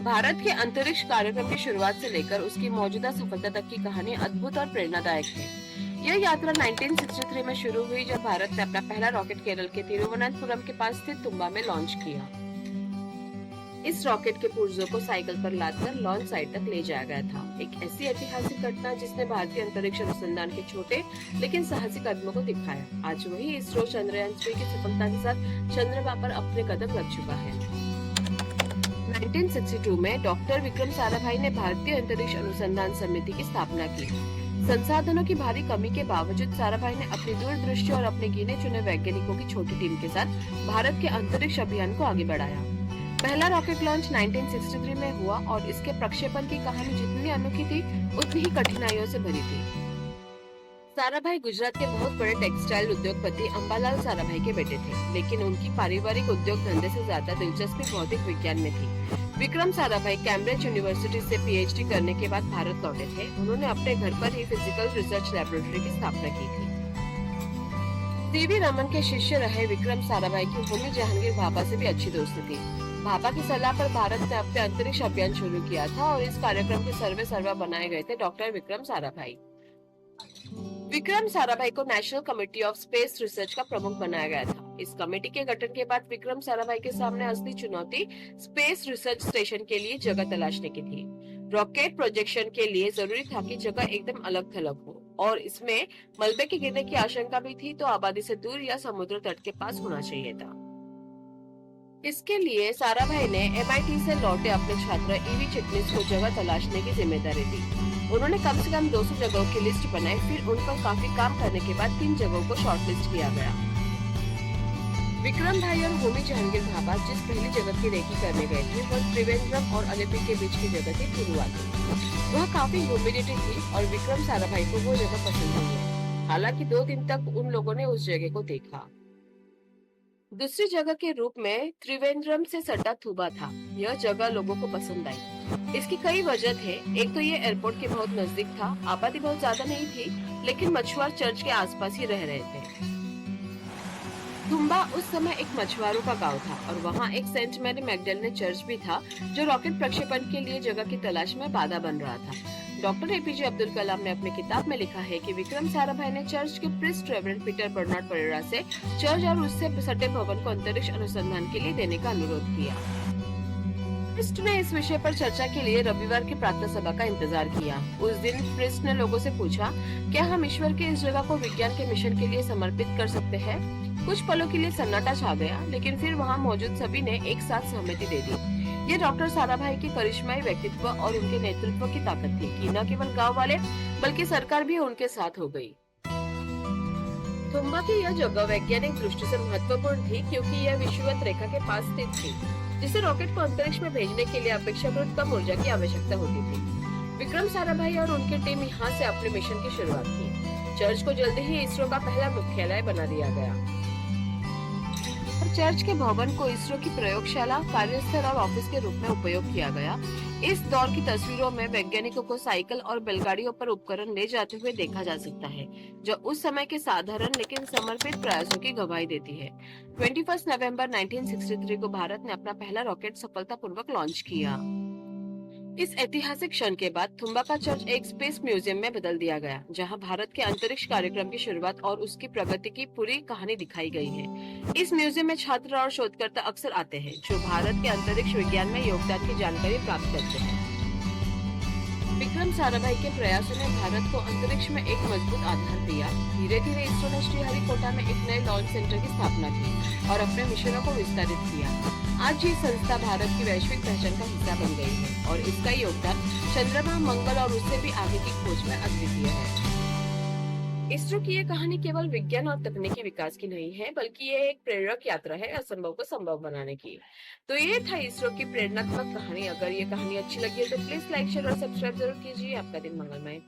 भारत के अंतरिक्ष कार्यक्रम की शुरुआत से लेकर उसकी मौजूदा सफलता तक की कहानी अद्भुत और प्रेरणादायक है। यह यात्रा 1963 में शुरू हुई जब भारत ने अपना पहला रॉकेट केरल के तिरुवनंतपुरम के पास स्थित तुम्बा में लॉन्च किया। इस रॉकेट के पुर्जों को साइकिल पर लादकर लॉन्च साइट तक ले जाया गया था। एक ऐसी ऐतिहासिक घटना जिसने भारतीय अंतरिक्ष अनुसंधान के छोटे लेकिन साहसी कदमों को दिखाया। आज वही इसरो चंद्रयान 3 की सफलता के साथ चंद्रमा पर अपने कदम रख चुका है। 1962 में डॉक्टर विक्रम साराभाई ने भारतीय अंतरिक्ष अनुसंधान समिति की स्थापना की। संसाधनों की भारी कमी के बावजूद साराभाई ने अपनी दूरदृष्टि और अपने गिने चुने वैज्ञानिकों की छोटी टीम के साथ भारत के अंतरिक्ष अभियान को आगे बढ़ाया। पहला रॉकेट लॉन्च 1963 में हुआ और इसके प्रक्षेपण की कहानी जितनी अनोखी थी उतनी ही कठिनाइयों से भरी थी। साराभाई गुजरात के बहुत बड़े टेक्सटाइल उद्योगपति अंबालाल साराभाई के बेटे थे, लेकिन उनकी पारिवारिक उद्योग धंधे से ज्यादा दिलचस्पी भौतिक विज्ञान में थी। विक्रम साराभाई कैम्ब्रिज यूनिवर्सिटी से पीएचडी करने के बाद भारत लौटे थे। उन्होंने अपने घर पर ही फिजिकल रिसर्च लैबोरेटरी की स्थापना की थी। सीवी रमन के शिष्य रहे विक्रम साराभाई की होमी जहांगीर भाभा से भी अच्छी दोस्ती थी। भाभा की सलाह पर भारत ने अपने अंतरिक्ष अभियान शुरू किया था और इस कार्यक्रम के सर्वे सर्वा बनाए गए थे डॉक्टर विक्रम साराभाई। विक्रम साराभाई को national committee of space research का प्रमुख बनाया गया था। इस कमेटी के गठन के बाद विक्रम साराभाई के सामने असली चुनौती स्पेस रिसर्च स्टेशन के लिए जगह तलाशने की थी। रॉकेट प्रोजेक्शन के लिए जरूरी था कि जगह एकदम अलग थलग हो और इसमें मलबे के गिरने की आशंका भी थी, तो आबादी से दूर या समुद्र तट के पास होना चाहिए था। इसके लिए साराभाई ने एमआईटी से लौटे अपने छात्र ईवी चिटनिस को जगह तलाशने की जिम्मेदारी दी। उन्होंने कम से कम 200 जगहों की लिस्ट बनाई। फिर उन पर काफी काम करने के बाद 3 जगहों को शॉर्टलिस्ट किया गया। विक्रम भाई और होमी जहांगीर भाभा जिस पहली जगह की रेकी करने गए थे वह त्रिवेंद्रम और अलिपी के बीच की जगह थी तिरुवाती। वह काफी ह्यूमिडिटी थी और विक्रम साराभाई को वो जगह पसंद नहीं है। हालांकि 2 दिन तक उन लोगों ने उस जगह को देखा। दूसरी जगह के रूप में त्रिवेंद्रम से सटा थुबा था। यह जगह लोगों को पसंद आई। इसकी कई वजह थे। एक तो ये एयरपोर्ट के बहुत नजदीक था, आबादी बहुत ज्यादा नहीं थी, लेकिन मछुआर चर्च के आसपास ही रह रहे थे। थुम्बा उस समय एक मछुआरों का गांव था और वहाँ एक सेंट मैरी मैगडेलेन चर्च भी था जो रॉकेट प्रक्षेपण के लिए जगह की तलाश में बाधा बन रहा था। डॉक्टर एपीजे अब्दुल कलाम ने अपनी किताब में लिखा है कि विक्रम साराभाई ने चर्च के priest Reverend Peter Bernard Pereira से चर्च और उससे सटे भवन को अंतरिक्ष अनुसंधान के लिए देने का अनुरोध किया। प्रिस्ट ने इस विषय पर चर्चा के लिए रविवार की प्रार्थना सभा का इंतजार किया। उस दिन प्रिस्ट ने लोगों से पूछा, क्या हम ईश्वर के इस जगह को विज्ञान के मिशन के लिए समर्पित कर सकते हैं? कुछ पलों के लिए सन्नाटा छा गया, लेकिन फिर वहाँ मौजूद सभी ने एक साथ सहमति दे दी। ये डॉक्टर साराभाई के करिश्माई व्यक्तित्व और उनके नेतृत्व की ताकत थी कि न केवल गांव वाले बल्कि सरकार भी उनके साथ हो गई। तुम्बा की यह जगह वैज्ञानिक दृष्टि से महत्वपूर्ण थी क्योंकि यह विषुवत रेखा के पास स्थित थी, जिसे रॉकेट को अंतरिक्ष में भेजने के लिए अपेक्षाकृत कम ऊर्जा की आवश्यकता होती थी। विक्रम साराभाई और उनकी टीम यहाँ से अपने मिशन की शुरुआत की। चर्च को जल्दी ही इसरो का पहला मुख्यालय बना दिया गया। चर्च के भवन को इसरो की प्रयोगशाला, कार्यस्थल और ऑफिस के रूप में उपयोग किया गया। इस दौर की तस्वीरों में वैज्ञानिकों को साइकिल और बैलगाड़ियों पर उपकरण ले जाते हुए देखा जा सकता है, जो उस समय के साधारण लेकिन समर्पित प्रयासों की गवाही देती है। 21 नवंबर 1963 को भारत ने अपना पहला रॉकेट सफलतापूर्वक लॉन्च किया। इस ऐतिहासिक क्षण के बाद थुम्बा का चर्च एक स्पेस म्यूजियम में बदल दिया गया, जहां भारत के अंतरिक्ष कार्यक्रम की शुरुआत और उसकी प्रगति की पूरी कहानी दिखाई गई है। इस म्यूजियम में छात्र और शोधकर्ता अक्सर आते हैं, जो भारत के अंतरिक्ष विज्ञान में योगदान की जानकारी प्राप्त करते हैं। विक्रम साराभाई के प्रयासों ने भारत को अंतरिक्ष में एक मजबूत आधार दिया। धीरे धीरे इसरो ने श्रीहरिकोटा में एक नए लॉन्च सेंटर की स्थापना की और अपने मिशनों को विस्तारित किया। आज ये संस्था भारत की वैश्विक पहचान का हिस्सा बन गई है और इसका योगदान चंद्रमा, मंगल और उससे भी आगे की खोज में अद्वितीय है। इसरो की ये कहानी केवल विज्ञान और तकनीकी विकास की नहीं है, बल्कि ये एक प्रेरक यात्रा है असंभव को संभव बनाने की। तो ये था इसरो की प्रेरणात्मक कहानी। अगर ये कहानी अच्छी लगी है तो प्लीज लाइक, शेयर और सब्सक्राइब जरूर कीजिए। आपका दिन मंगलमय।